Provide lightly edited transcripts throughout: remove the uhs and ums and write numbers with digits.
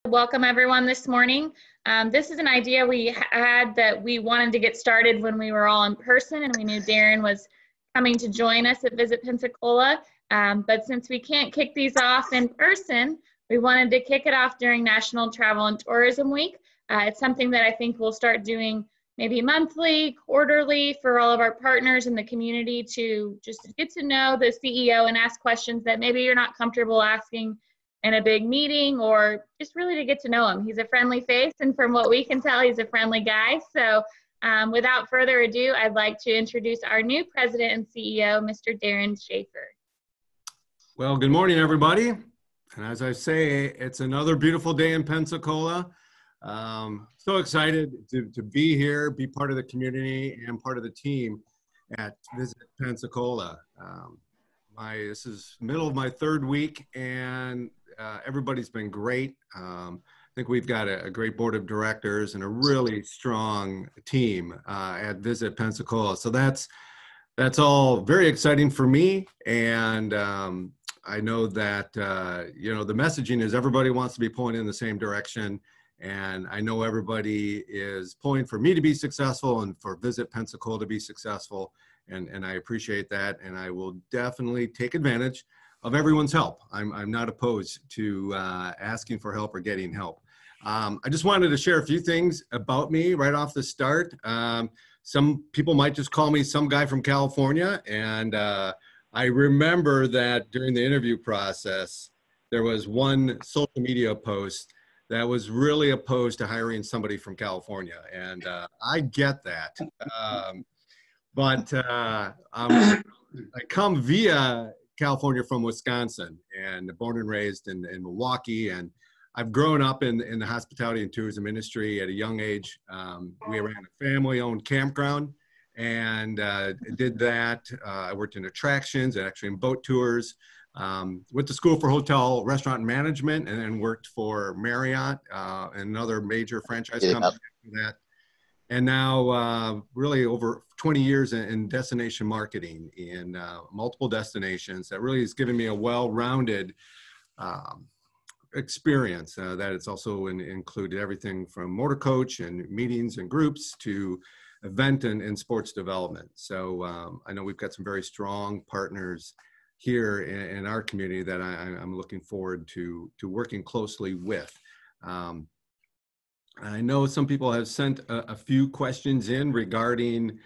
Welcome everyone this morning. This is an idea we had that we wanted to get started when we were all in person and we knew Darren was coming to join us at Visit Pensacola. But since we can't kick these off in person, we wanted to kick it off during National Travel and Tourism Week. It's something that I think we'll start doing maybe monthly, quarterly for all of our partners in the community to just get to know the CEO and ask questions that maybe you're not comfortable asking in a big meeting, or just really to get to know him. He's a friendly face, and from what we can tell, he's a friendly guy. So without further ado, I'd like to introduce our new president and CEO, Mr. Darien Schaefer. Well, good morning, everybody. And as I say, it's another beautiful day in Pensacola. So excited to be here, be part of the community and part of the team at Visit Pensacola. This is middle of my third week, and everybody's been great. I think we've got a great board of directors and a really strong team at Visit Pensacola. So that's all very exciting for me. And I know that, the messaging is everybody wants to be pulling in the same direction. And I know everybody is pulling for me to be successful and for Visit Pensacola to be successful. And I appreciate that. And I will definitely take advantage of everyone's help. I'm not opposed to asking for help or getting help. I just wanted to share a few things about me right off the start. Some people might just call me some guy from California. And I remember that during the interview process, there was one social media post that was really opposed to hiring somebody from California. And I get that. But I come via California from Wisconsin and born and raised in Milwaukee. And I've grown up in the hospitality and tourism industry at a young age. We ran a family-owned campground and did that. I worked in attractions and actually in boat tours. Went to school for hotel, restaurant management, and then worked for Marriott and another major franchise company after that. And now really over 20 years in destination marketing in multiple destinations. That really has given me a well-rounded experience that it's also included everything from motor coach and meetings and groups to event and sports development. So I know we've got some very strong partners here in our community that I'm looking forward to working closely with. I know some people have sent a few questions in regarding,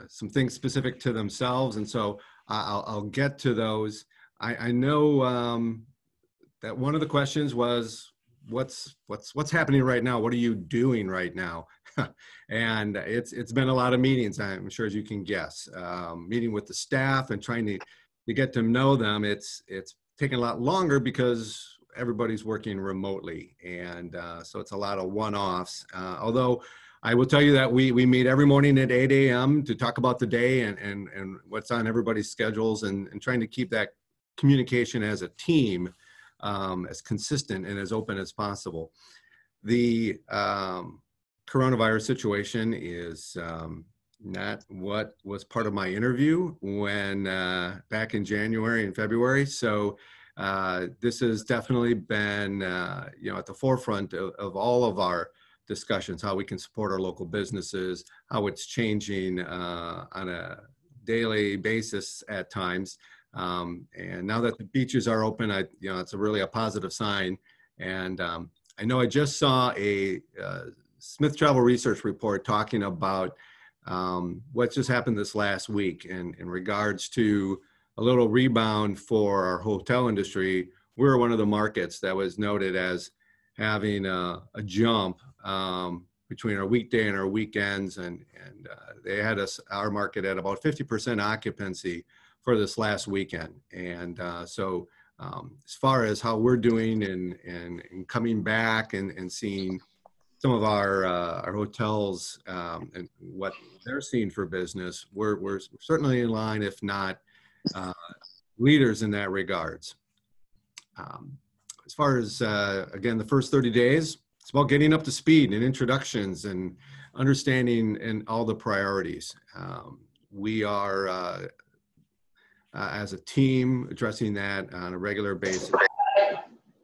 some things specific to themselves, and so I'll get to those. I know that one of the questions was, what's happening right now? What are you doing right now? And it's been a lot of meetings, I'm sure, as you can guess. Meeting with the staff and trying to get to know them. It's taken a lot longer because everybody's working remotely, and so it's a lot of one-offs. Although I will tell you that we meet every morning at 8 a.m. to talk about the day and what's on everybody's schedules, and trying to keep that communication as a team as consistent and as open as possible. The coronavirus situation is not what was part of my interview when back in January and February. So this has definitely been, at the forefront of all of our discussions, how we can support our local businesses, how it's changing on a daily basis at times. And now that the beaches are open, it's really a positive sign. And I know I just saw a Smith Travel Research report talking about what just happened this last week in regards to a little rebound for our hotel industry. We're one of the markets that was noted as having a jump between our weekday and our weekends, and they had our market at about 50% occupancy for this last weekend. And so as far as how we're doing and coming back and seeing some of our hotels and what they're seeing for business, we're certainly in line, if not leaders in that regards. As far as, again, the first 30 days, it's about getting up to speed and introductions and understanding and all the priorities. We are, as a team, addressing that on a regular basis.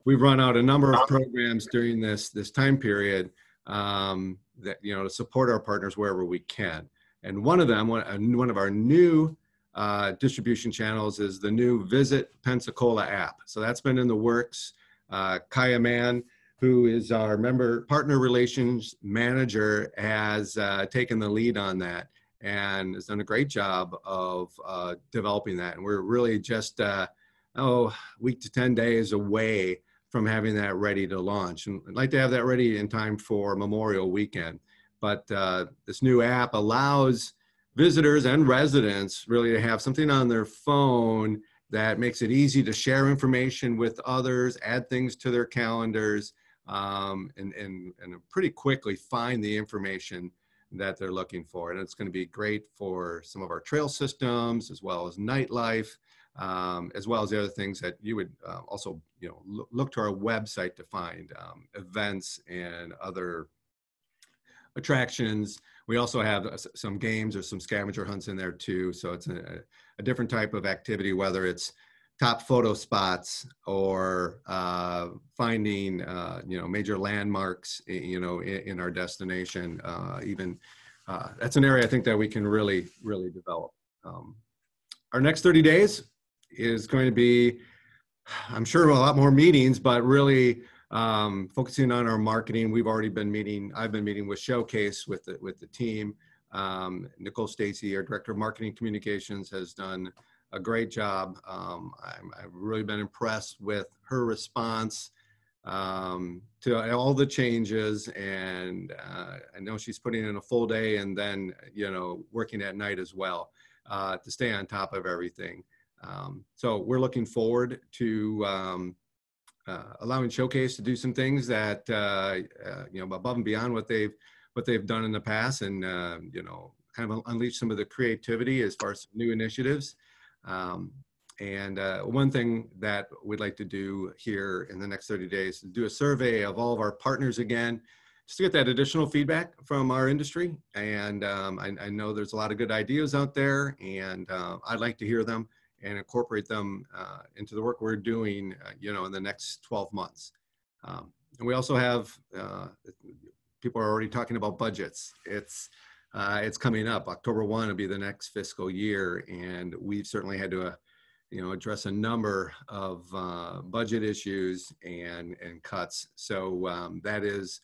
we've run out a number of programs during this time period that, you know, to support our partners wherever we can. And one of them, one of our new distribution channels is the new Visit Pensacola app. So that's been in the works. Kaya Mann, who is our partner relations manager, has taken the lead on that and has done a great job of developing that. And we're really just, week to 10 days away from having that ready to launch. And I'd like to have that ready in time for Memorial Weekend. But this new app allows visitors and residents really to have something on their phone that makes it easy to share information with others, add things to their calendars, and pretty quickly find the information that they're looking for. And it's going to be great for some of our trail systems, as well as nightlife, as well as the other things that you would also, you know, look to our website to find events and other attractions. We also have some games or some scavenger hunts in there too. So it's a different type of activity, whether it's top photo spots or finding, you know, major landmarks, you know, in our destination. That's an area I think that we can really develop. Our next 30 days is going to be, I'm sure, a lot more meetings, but really focusing on our marketing. We've already been meeting. I've been meeting with Showcase with the team. Nicole Stacy, our director of marketing communications, has done a great job. I've really been impressed with her response to all the changes, and I know she's putting in a full day and then, you know, working at night as well to stay on top of everything. So we're looking forward to allowing Showcase to do some things that you know, above and beyond what they've done in the past, and you know, kind of unleash some of the creativity as far as new initiatives. And one thing that we'd like to do here in the next 30 days is do a survey of all of our partners again, just to get that additional feedback from our industry. And I know there's a lot of good ideas out there, and I'd like to hear them and incorporate them into the work we're doing, you know, in the next 12 months. And we also have, people are already talking about budgets. It's coming up. October 1 will be the next fiscal year, and we've certainly had to, you know, address a number of budget issues and cuts. So that is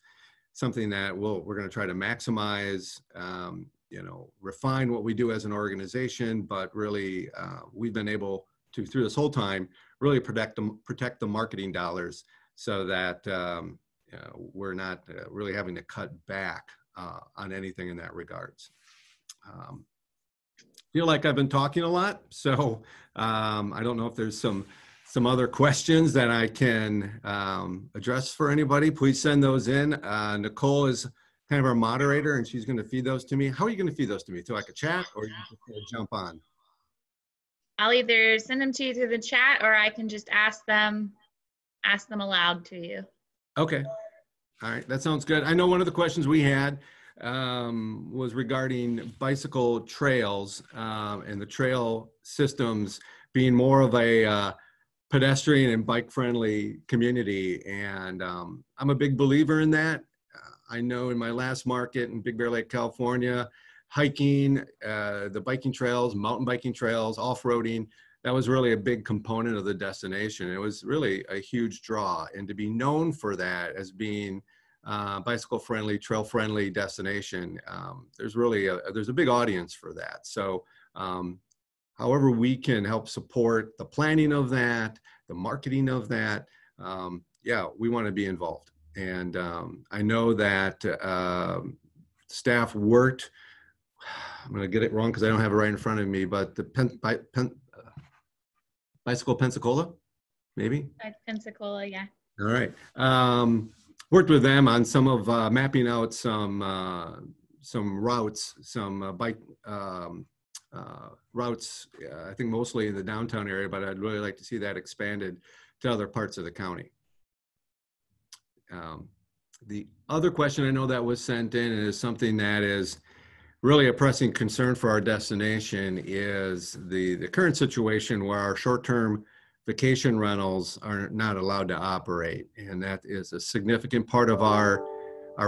something that we're going to try to maximize, you know, refine what we do as an organization, but really we've been able to, through this whole time, really protect the marketing dollars so that we're not really having to cut back on anything in that regards. Feel like I've been talking a lot, so I don't know if there's some other questions that I can address for anybody. Please send those in. Nicole is kind of our moderator, and she's going to feed those to me. How are you going to feed those to me? Through like a chat, or you just going to jump on? I'll either send them to you through the chat, or I can just ask them aloud to you. Okay. All right. That sounds good. I know one of the questions we had was regarding bicycle trails and the trail systems being more of a pedestrian and bike friendly community. And I'm a big believer in that. I know in my last market in Big Bear Lake, California, hiking, the biking trails, mountain biking trails, off-roading, that was really a big component of the destination. It was really a huge draw, and to be known for that as being bicycle friendly, trail friendly destination, there's really there's a big audience for that. So however we can help support the planning of that, the marketing of that, yeah, we want to be involved. And I know that staff worked, I'm going to get it wrong because I don't have it right in front of me, but the Bicycle Pensacola, maybe? Pensacola, yeah. All right. Worked with them on some of mapping out some routes, some bike routes, I think mostly in the downtown area, but I'd really like to see that expanded to other parts of the county. The other question I know that was sent in is something that is really a pressing concern for our destination is the current situation where our short-term vacation rentals are not allowed to operate. And that is a significant part of our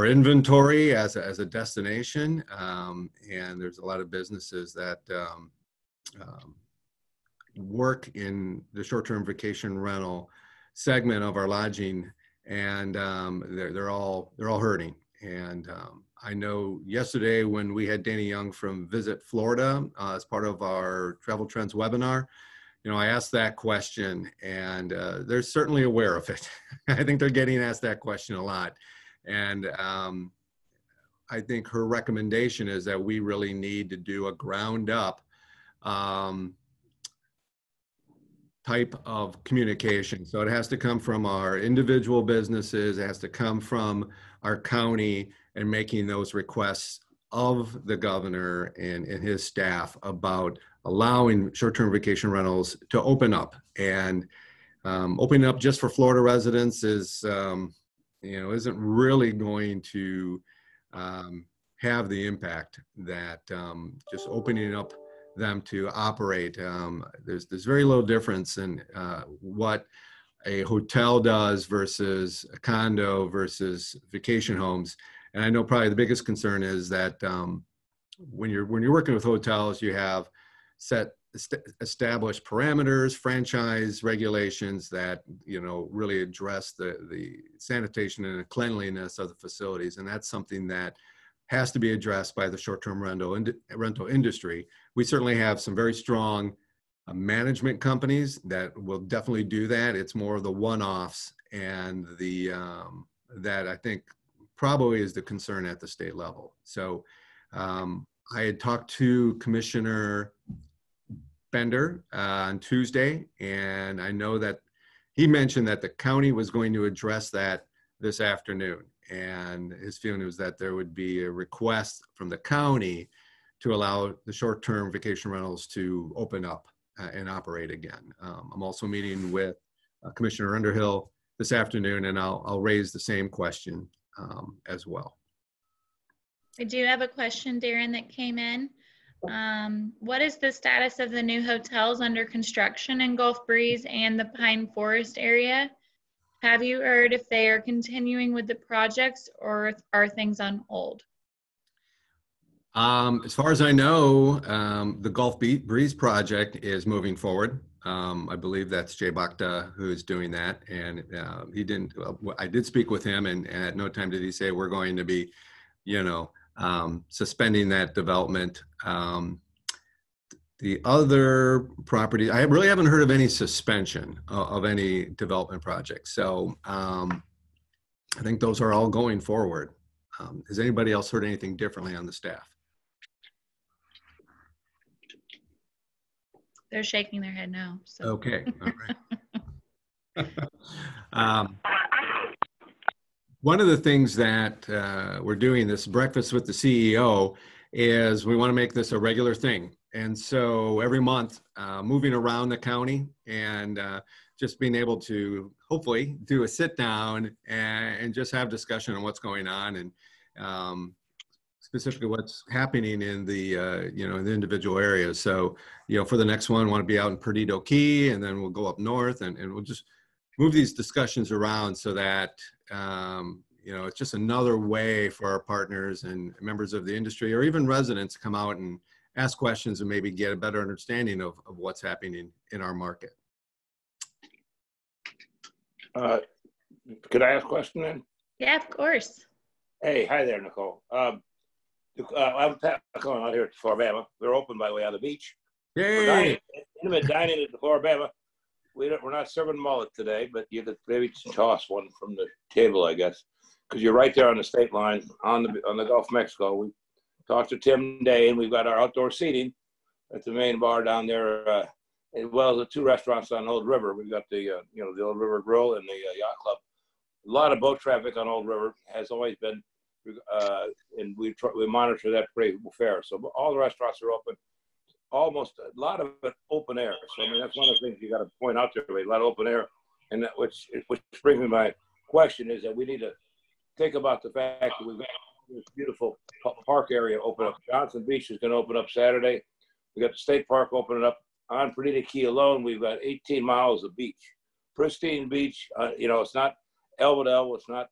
inventory as a destination. And there's a lot of businesses that work in the short-term vacation rental segment of our lodging, and they're all hurting. And I know yesterday when we had Danny Young from Visit Florida as part of our Travel Trends webinar, I asked that question, and they're certainly aware of it. I think they're getting asked that question a lot. And I think her recommendation is that we really need to do a ground up type of communication. So it has to come from our individual businesses, it has to come from our county, and making those requests of the governor and his staff about allowing short-term vacation rentals to open up. And opening up just for Florida residents is, isn't really going to have the impact that just opening up them to operate. There's very little difference in what a hotel does versus a condo versus vacation homes. And I know probably the biggest concern is that when you're working with hotels, you have established parameters, franchise regulations that really address the sanitation and the cleanliness of the facilities, and that's something that has to be addressed by the short-term rental industry. We certainly have some very strong management companies that will definitely do that. It's more of the one-offs, and that I think probably is the concern at the state level. So I had talked to Commissioner Bender on Tuesday, and I know that he mentioned that the county was going to address that this afternoon. And his feeling was that there would be a request from the county to allow the short-term vacation rentals to open up and operate again. I'm also meeting with Commissioner Underhill this afternoon, and I'll raise the same question as well. I do have a question, Darren, that came in. What is the status of the new hotels under construction in Gulf Breeze and the Pine Forest area? Have you heard if they are continuing with the projects, or are things on hold? As far as I know, the Gulf Breeze project is moving forward. I believe that's Jay Bhakta who is doing that, and he didn't. I did speak with him, and at no time did he say we're going to be, suspending that development. The other property, I really haven't heard of any suspension of any development projects. So I think those are all going forward. Has anybody else heard anything differently on the staff? They're shaking their head no. So. Okay, all right. One of the things that we're doing, this breakfast with the CEO, is we want to make this a regular thing. And so every month, moving around the county and just being able to hopefully do a sit down and just have discussion on what's going on, and specifically what's happening in the in the individual areas. So for the next one, I want to be out in Perdido Key, and then we'll go up north, and we'll just move these discussions around so that it's just another way for our partners and members of the industry, or even residents, to come out and ask questions and maybe get a better understanding of what's happening in our market. Could I ask a question then? Yeah, of course. Hey, hi there, Nicole. I'm calling out here at Floribama. We're open, by the way, on the beach. Yay! Intimate dining at the Floribama. We're not serving mullet today, but you could maybe toss one from the table, I guess, because you're right there on the state line on the Gulf of Mexico. We talked to Tim Day, and we've got our outdoor seating at the main bar down there, as well as the two restaurants on Old River. We've got the the Old River Grill and the Yacht Club. A lot of boat traffic on Old River has always been, and we monitor that pretty fair. So all the restaurants are open. Almost a lot of it open air. So I mean, that's one of the things you got to point out there. A lot of open air, and that which brings me to my question is that we need to think about the fact that we've got this beautiful park area open up. Johnson Beach is going to open up Saturday. We got the state park opening up on Perdita Key alone, we've got 18 miles of beach, pristine beach. You know, it's not El Badel, it's not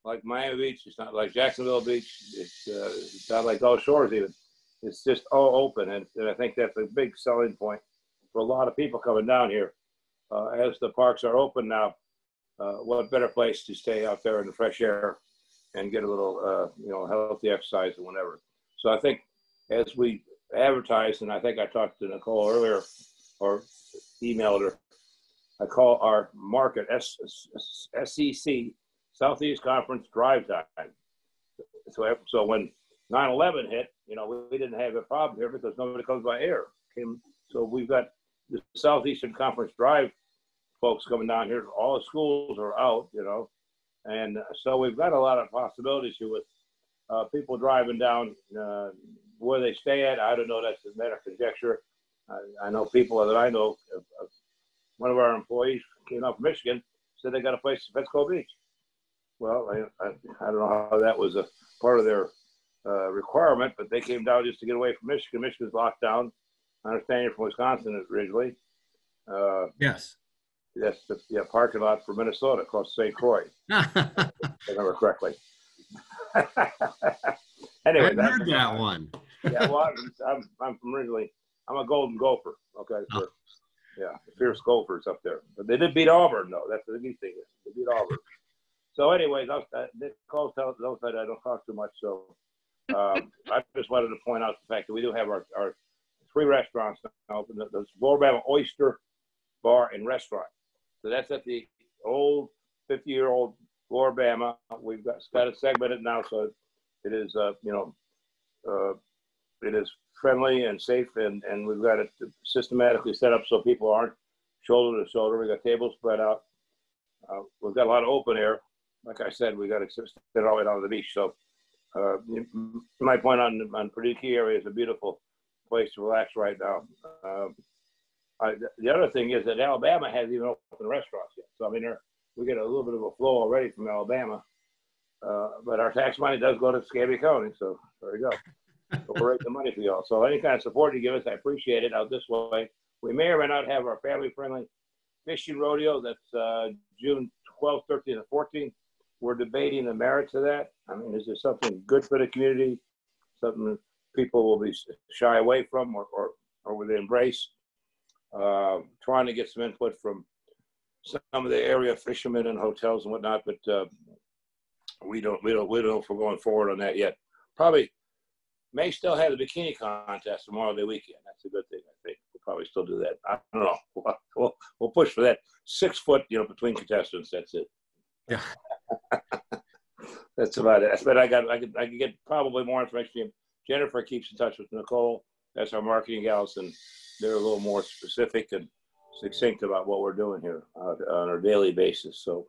like Miami Beach, it's not like Jacksonville Beach, it's not like Gulf Shores even. It's just all open, and I think that's a big selling point for a lot of people coming down here. As the parks are open now, what better place to stay out there in the fresh air and get a little, you know, healthy exercise and whatever. So I think as we advertise, and I think I talked to Nicole earlier or emailed her, I call our market SEC, Southeast Conference Drive Time. So when 9/11 hit, you know, we didn't have a problem here because nobody comes by air. So we've got the Southeastern Conference Drive folks coming down here. All the schools are out, you know, and so we've got a lot of possibilities here with people driving down. Where they stay at, I don't know. That's a matter of conjecture. I know people that I know. One of our employees came up from Michigan, said they got a place in Pensacola Beach. Well, I don't know how that was a part of their requirement, but they came down just to get away from Michigan. Michigan's locked down. I understand you're from Wisconsin originally. Yes. That's the parking lot for Minnesota across St. Croix, if I remember correctly. Anyway, I heard that one. Yeah, well, I'm from originally. I'm a Golden Gopher. Okay, so, yeah, the fierce Gophers up there. But they did beat Auburn, though. That's the key thing. They beat Auburn. So, anyways, Nicole tells those that I don't talk too much. So, I just wanted to point out the fact that we do have our 3 restaurants now open. The Florida Oyster Bar and Restaurant. So that's at the old 50-year-old Florida. We've got it segmented now, so it is, you know, it is friendly and safe, and we've got it systematically set up so people aren't shoulder to shoulder. We got tables spread out. We've got a lot of open air. Like I said, we got to sit all the way down to the beach. So my point on Perdita Key area is a beautiful place to relax right now. The other thing is that Alabama hasn't even opened restaurants yet. So I mean, we get a little bit of a flow already from Alabama, but our tax money does go to Scabby County. So there you go. So we're raising money for y'all. So any kind of support you give us, I appreciate it. Out this way, we may or may not have our family-friendly fishing rodeo. That's June 12th, 13th, and 14th. We're debating the merits of that. I mean, is there something good for the community, something people will be shy away from, or will they embrace? Trying to get some input from some of the area fishermen and hotels and whatnot, but we don't know if we're going forward on that yet. Probably may still have the bikini contest Memorial Day weekend. That's a good thing, I think. We'll probably still do that. I don't know. We'll push for that. 6 foot, you know, between contestants. That's it. Yeah. That's about it. But I can get probably more information. Jennifer keeps in touch with Nicole. That's our marketing gals, and they're a little more specific and succinct about what we're doing here on a daily basis. So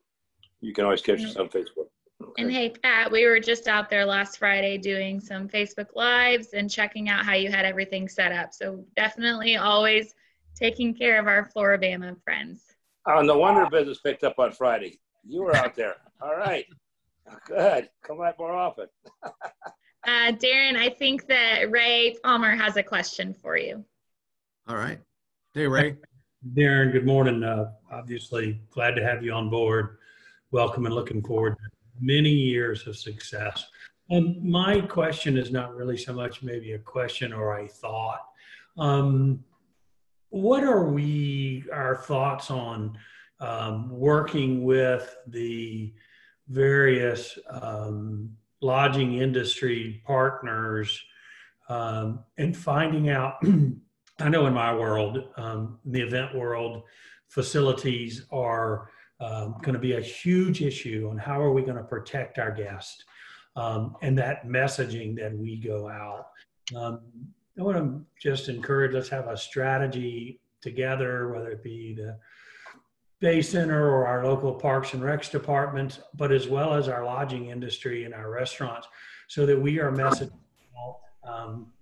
you can always catch us on Facebook. Okay. And hey, Pat, we were just out there last Friday doing some Facebook Lives and checking out how you had everything set up. So definitely always taking care of our Floribama friends. Oh, no wonder business picked up on Friday. You were out there. All right. Good. Come back more often. Darren, I think that Ray Palmer has a question for you. All right. Hey, Ray. Darren, good morning. Obviously, glad to have you on board. Welcome and looking forward to many years of success. And my question is not really so much maybe a question or a thought. What are our thoughts on working with the various lodging industry partners and finding out, I know in my world, the event world, facilities are going to be a huge issue on how are we going to protect our guests and that messaging that we go out. I want to just encourage, let's have a strategy together, whether it be the Bay Center or our local Parks and Recs departments, but as well as our lodging industry and our restaurants, so that we are messaging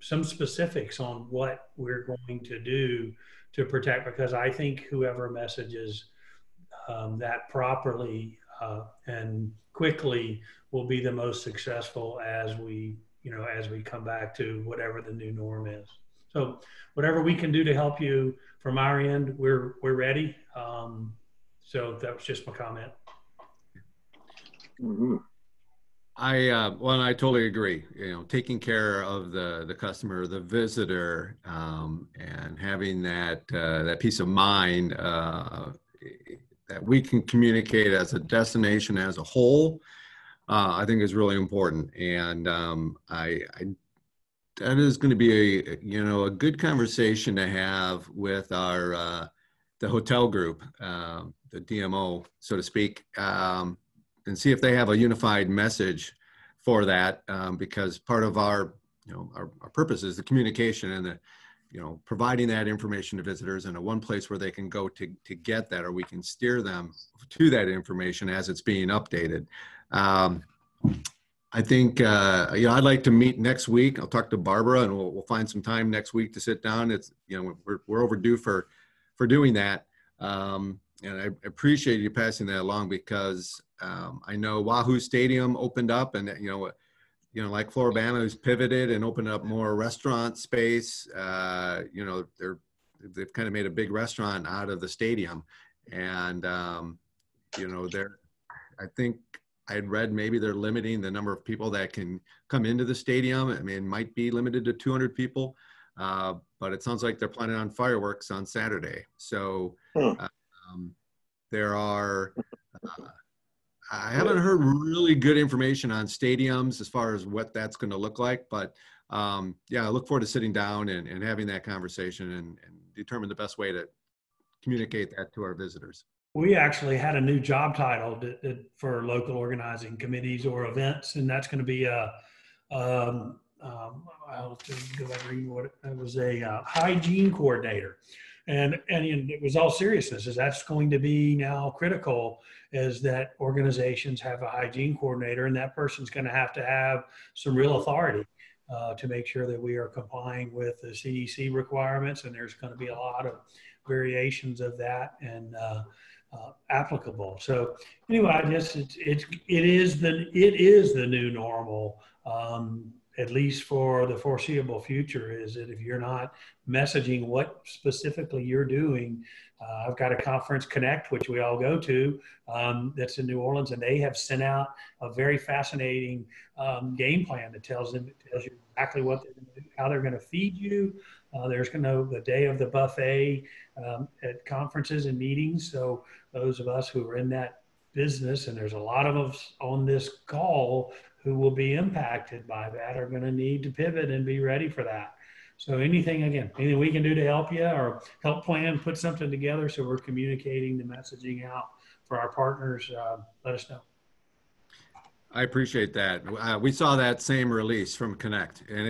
some specifics on what we're going to do to protect, because I think whoever messages that properly and quickly will be the most successful as we come back to whatever the new norm is. So whatever we can do to help you from our end, we're ready. So that was just my comment. Mm-hmm. I totally agree. Taking care of the customer, the visitor, and having that peace of mind that we can communicate as a destination as a whole, I think is really important. And that is going to be a good conversation to have with our the hotel group, the DMO, so to speak. And see if they have a unified message for that, because part of our purpose is the communication and providing that information to visitors in a one place where they can go to get that, or we can steer them to that information as it's being updated. I think I'd like to meet next week. I'll talk to Barbara, and we'll find some time next week to sit down. It's we're overdue for doing that. And I appreciate you passing that along, because I know Wahoo Stadium opened up, and like Floribama has pivoted and opened up more restaurant space. They've kind of made a big restaurant out of the stadium, and I think I had read maybe they're limiting the number of people that can come into the stadium. I mean, it might be limited to 200 people, but it sounds like they're planning on fireworks on Saturday. So. There are, I haven't heard really good information on stadiums as far as what that's going to look like, but I look forward to sitting down and having that conversation and determine the best way to communicate that to our visitors. We actually had a new job title for local organizing committees or events, and that's going to be I'll just go back and read what it was, a hygiene coordinator. And it was all seriousness, is that's going to be now critical, is that organizations have a hygiene coordinator, and that person's going to have some real authority to make sure that we are complying with the CDC requirements. And there's going to be a lot of variations of that and applicable. So anyway, I guess it is the new normal. At least for the foreseeable future, is that if you're not messaging what specifically you're doing, I've got a conference Connect, which we all go to, that's in New Orleans, and they have sent out a very fascinating game plan that tells you exactly what they're going to do, how they're going to feed you. There's going to the day of the buffet at conferences and meetings. So those of us who are in that business, and there's a lot of us on this call who will be impacted by that, are going to need to pivot and be ready for that. So anything we can do to help you or help plan, put something together so we're communicating the messaging out for our partners, let us know. I appreciate that. We saw that same release from Connect, and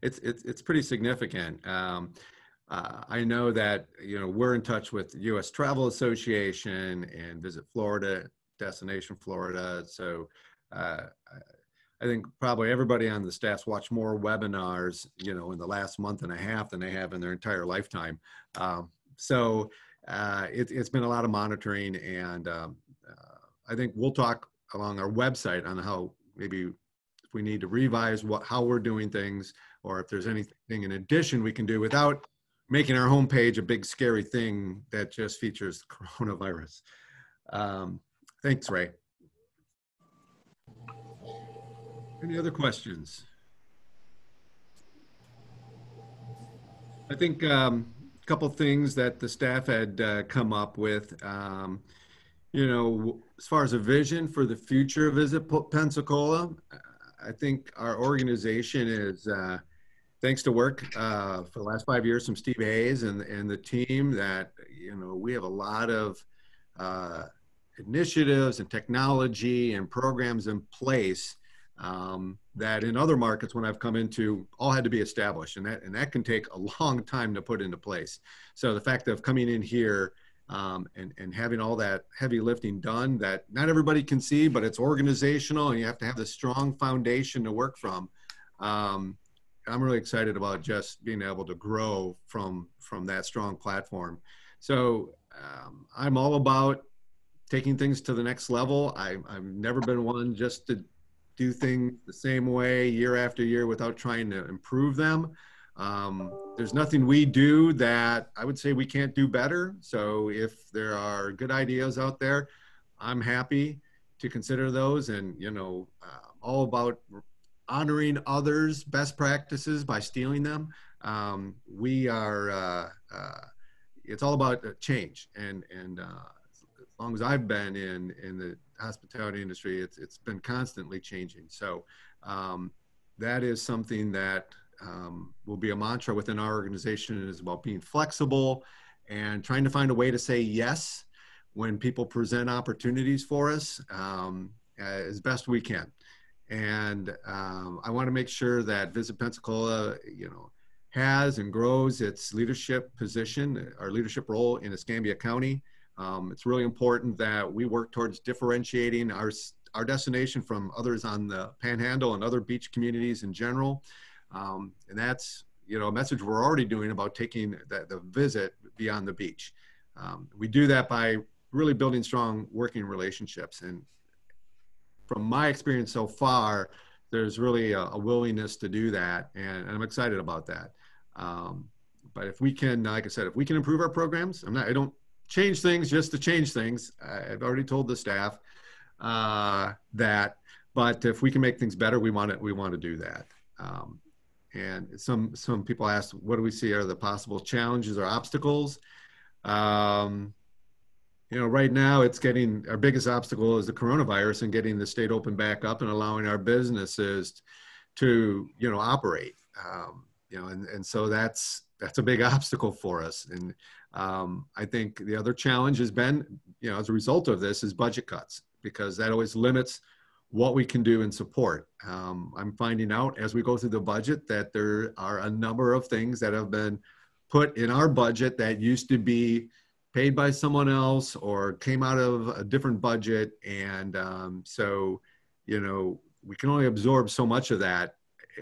it's pretty significant. I know that we're in touch with the U.S. Travel Association and Visit Florida, Destination Florida. So I think probably everybody on the staff's watched more webinars, in the last month and a half than they have in their entire lifetime. So it's been a lot of monitoring, and I think we'll talk along our website on how maybe if we need to revise how we're doing things, or if there's anything in addition we can do without making our homepage a big scary thing that just features coronavirus. Thanks, Ray. Any other questions? I think a couple things that the staff had come up with, as far as a vision for the future of Visit Pensacola, I think our organization is, thanks to work for the last 5 years from Steve Hayes and the team, that, we have a lot of initiatives and technology and programs in place that in other markets when I've come into all had to be established, and that can take a long time to put into place. So the fact of coming in here and having all that heavy lifting done that not everybody can see, but it's organizational and you have to have the strong foundation to work from. I'm really excited about just being able to grow from that strong platform. So I'm all about taking things to the next level. I've never been one just to do things the same way year after year without trying to improve them. There's nothing we do that I would say we can't do better. So if there are good ideas out there, I'm happy to consider those, and all about honoring others' best practices by stealing them. We are it's all about change, and as long as I've been in the hospitality industry, it's been constantly changing. So that is something that will be a mantra within our organization. It is about being flexible and trying to find a way to say yes when people present opportunities for us as best we can. And I want to make sure that Visit Pensacola, has and grows its leadership position, our leadership role in Escambia County. It's really important that we work towards differentiating our destination from others on the Panhandle and other beach communities in general. And that's, a message we're already doing about taking the visit beyond the beach. We do that by really building strong working relationships. And from my experience so far, there's really a willingness to do that. And I'm excited about that. But if we can, like I said, if we can improve our programs, I don't change things just to change things. I've already told the staff that, but if we can make things better, we want to do that. And some people ask, what do we see are the possible challenges or obstacles? Right now our biggest obstacle is the coronavirus and getting the state open back up and allowing our businesses to, operate. And so that's a big obstacle for us. And I think the other challenge has been, as a result of this, is budget cuts, because that always limits what we can do and support. I'm finding out as we go through the budget that there are a number of things that have been put in our budget that used to be paid by someone else or came out of a different budget. And so, we can only absorb so much of that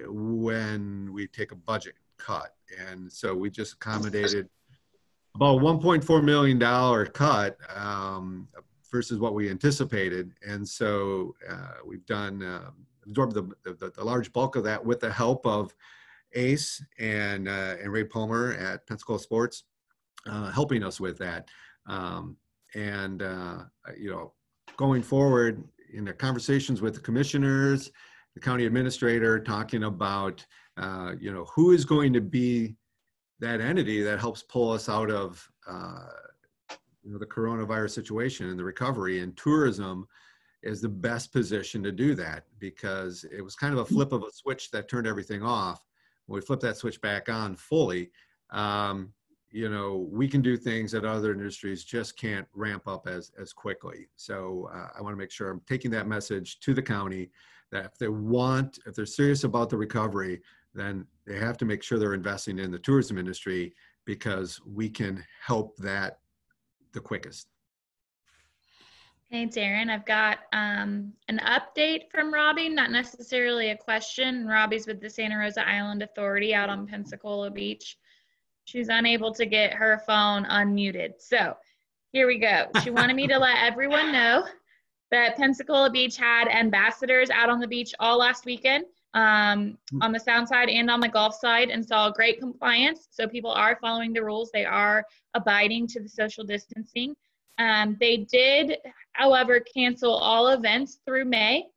when we take a budget cut. And so we just accommodated about $1.4 million cut versus what we anticipated. And so we've absorbed the large bulk of that with the help of Ace and Ray Palmer at Pensacola Sports, helping us with that. Going forward in the conversations with the commissioners, the county administrator, talking about, who is going to be that entity that helps pull us out of, the coronavirus situation and the recovery, and tourism is the best position to do that, because it was kind of a flip of a switch that turned everything off. When we flip that switch back on fully, we can do things that other industries just can't ramp up as quickly. So I want to make sure I'm taking that message to the county that if they're serious about the recovery, then they have to make sure they're investing in the tourism industry, because we can help that the quickest. Hey, Darren, I've got an update from Robbie, not necessarily a question. Robbie's with the Santa Rosa Island Authority out on Pensacola Beach. She's unable to get her phone unmuted. So here we go. She wanted me to let everyone know that Pensacola Beach had ambassadors out on the beach all last weekend, on the sound side and on the golf side, and saw great compliance. So people are following the rules. They are abiding to the social distancing. They did, however, cancel all events through May.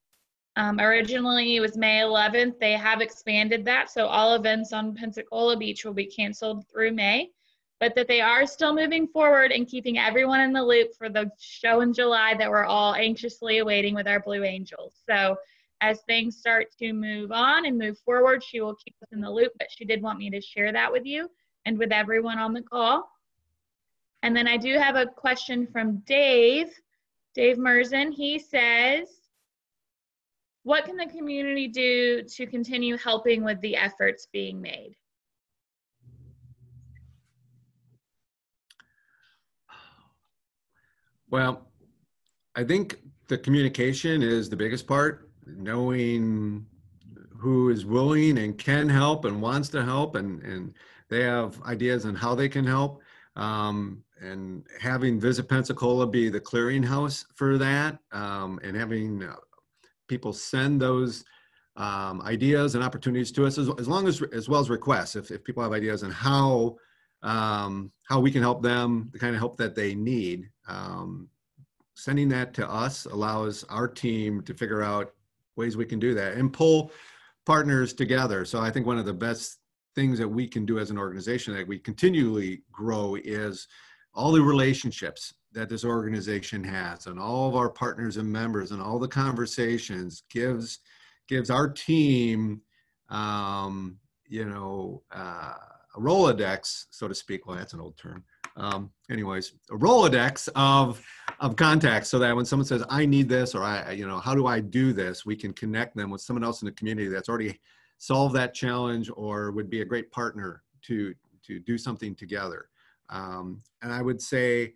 Originally, it was May 11th. They have expanded that, so all events on Pensacola Beach will be canceled through May, but that they are still moving forward and keeping everyone in the loop for the show in July that we're all anxiously awaiting with our Blue Angels. So as things start to move on and move forward, she will keep us in the loop, but she did want me to share that with you and with everyone on the call. And then I do have a question from Dave Merzen. He says, what can the community do to continue helping with the efforts being made? Well, I think the communication is the biggest part, knowing who is willing and can help and wants to help, and they have ideas on how they can help. And having Visit Pensacola be the clearinghouse for that, and having people send those ideas and opportunities to us, as well as requests. If people have ideas on how we can help them, the kind of help that they need, sending that to us allows our team to figure out ways we can do that and pull partners together. So I think one of the best things that we can do as an organization that we continually grow is all the relationships that this organization has, and all of our partners and members, and all the conversations gives our team, a Rolodex, so to speak. Well, that's an old term. Anyways, a Rolodex of contacts, so that when someone says, I need this, or how do I do this, we can connect them with someone else in the community that's already solved that challenge or would be a great partner to do something together. And I would say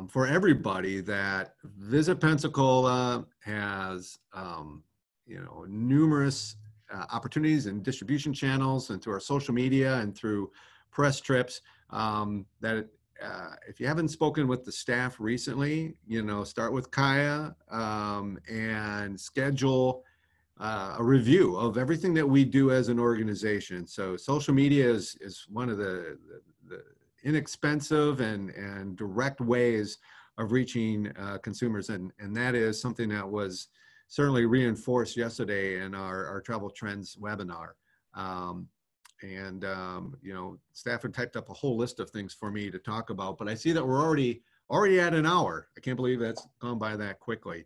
for everybody that Visit Pensacola has, numerous opportunities and distribution channels, and through our social media and through press trips, that if you haven't spoken with the staff recently, start with Kaya and schedule a review of everything that we do as an organization. So social media is one of the inexpensive and direct ways of reaching consumers, and that is something that was certainly reinforced yesterday in our travel trends webinar. Staff had typed up a whole list of things for me to talk about, but I see that we're already at an hour. I can't believe that's gone by that quickly.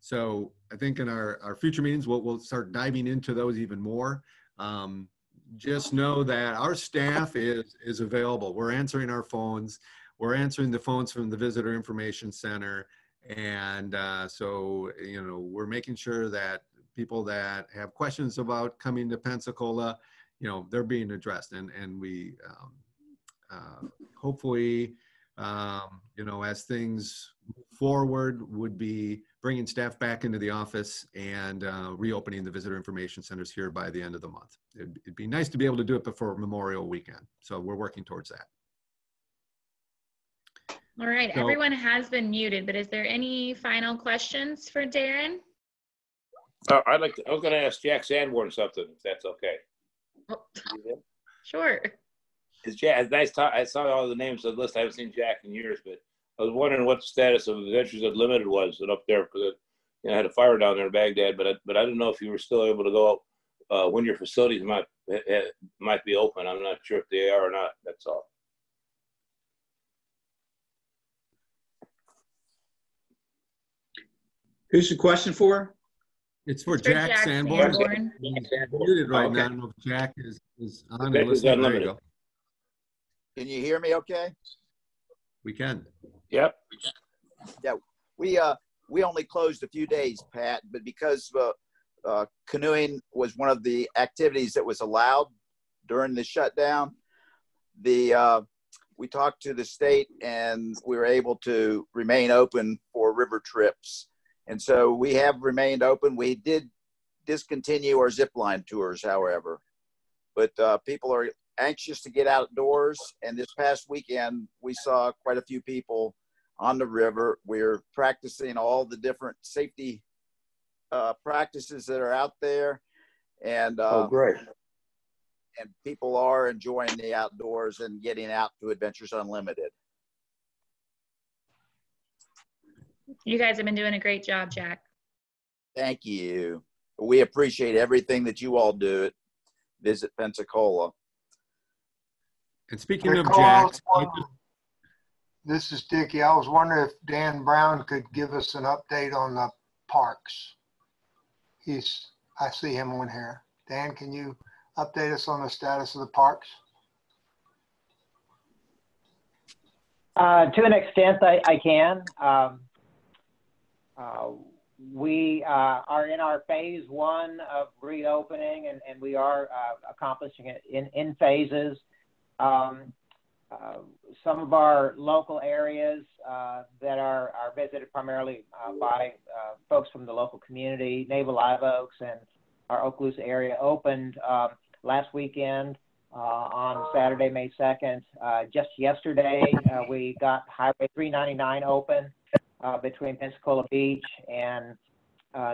So I think in our future meetings, we'll start diving into those even more. Just know that our staff is available. We're answering our phones. We're answering the phones from the Visitor Information Center. And so we're making sure that people that have questions about coming to Pensacola, they're being addressed. And we hopefully, as things move forward, would be bringing staff back into the office and reopening the visitor information centers here by the end of the month. It'd be nice to be able to do it before Memorial Weekend. So we're working towards that. All right, So, everyone has been muted, but is there any final questions for Darren? I was going to ask Jack Sanborn something, if that's okay. Oh, sure. Is Jack, I saw all the names of the list. I haven't seen Jack in years, but I was wondering what the status of Adventures Unlimited was up there, because I had a fire down there in Baghdad, but I didn't know if you were still able to go up when your facilities might be open. I'm not sure if they are or not. That's all. Who's the question for? It's for Jack Sanborn. He's muted right now. I don't know if Jack is on and listening. There you go. Can you hear me okay? We can. Yep. Yeah, we only closed a few days, Pat, but because canoeing was one of the activities that was allowed during the shutdown, we talked to the state and we were able to remain open for river trips. And so we have remained open. We did discontinue our zip line tours, however, but people are anxious to get outdoors. And this past weekend, we saw quite a few people on the river. We're practicing all the different safety practices that are out there. And oh, great. And people are enjoying the outdoors and getting out to Adventures Unlimited. You guys have been doing a great job, Jack. Thank you. We appreciate everything that you all do at Visit Pensacola. And speaking of Jack, this is Dickie. I was wondering if Dan Brown could give us an update on the parks. I see him on here. Dan, can you update us on the status of the parks? To an extent, I can. We are in our phase one of reopening, and we are accomplishing it in phases. Some of our local areas that are visited primarily by folks from the local community, Naval Live Oaks and our Okaloosa area, opened last weekend on Saturday, May 2nd. Just yesterday, we got Highway 399 open between Pensacola Beach and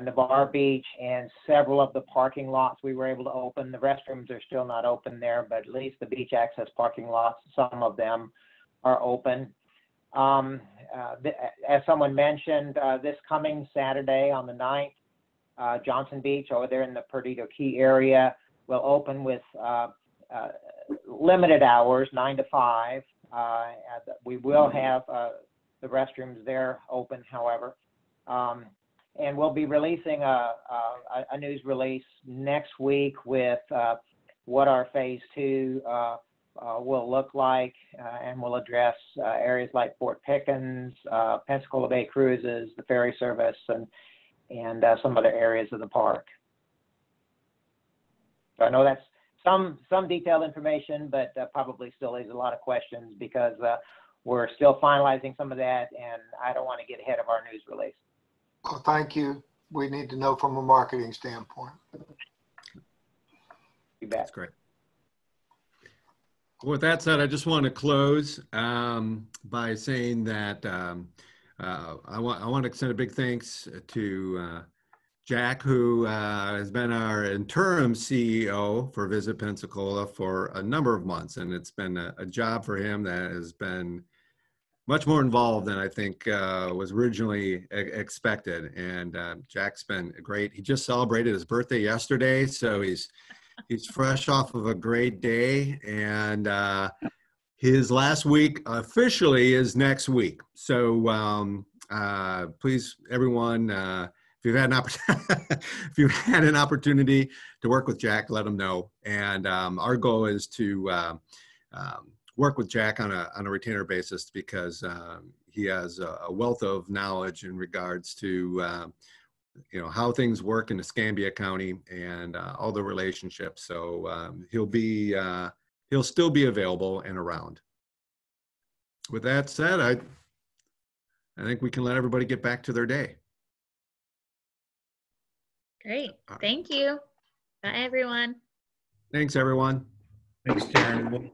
Navarre Beach, and several of the parking lots we were able to open. The restrooms are still not open there, but at least the beach access parking lots, some of them are open. As someone mentioned, this coming Saturday on the 9th, Johnson Beach over there in the Perdido Key area will open with limited hours, 9 to 5. We will have the restrooms there open, however. And we'll be releasing a news release next week with what our phase 2 will look like, and we'll address areas like Fort Pickens, Pensacola Bay Cruises, the ferry service, and some other areas of the park. So I know that's some detailed information, but probably still leaves a lot of questions because we're still finalizing some of that, and I don't want to get ahead of our news release. Well, thank you. We need to know from a marketing standpoint. You bet. That's great. Well, with that said, I just want to close by saying that I want to extend a big thanks to Jack, who has been our interim CEO for Visit Pensacola for a number of months, and it's been a job for him that has been much more involved than I think was originally expected. And Jack's been great. He just celebrated his birthday yesterday, so he's fresh off of a great day. And his last week officially is next week. So please, everyone, if you've had an opportunity to work with Jack, let him know. And our goal is to work with Jack on a retainer basis because he has a wealth of knowledge in regards to how things work in Escambia County and all the relationships. So he'll still be available and around. With that said, I think we can let everybody get back to their day. Great. Thank you. Bye, everyone. Thanks, everyone. Thanks, Darren.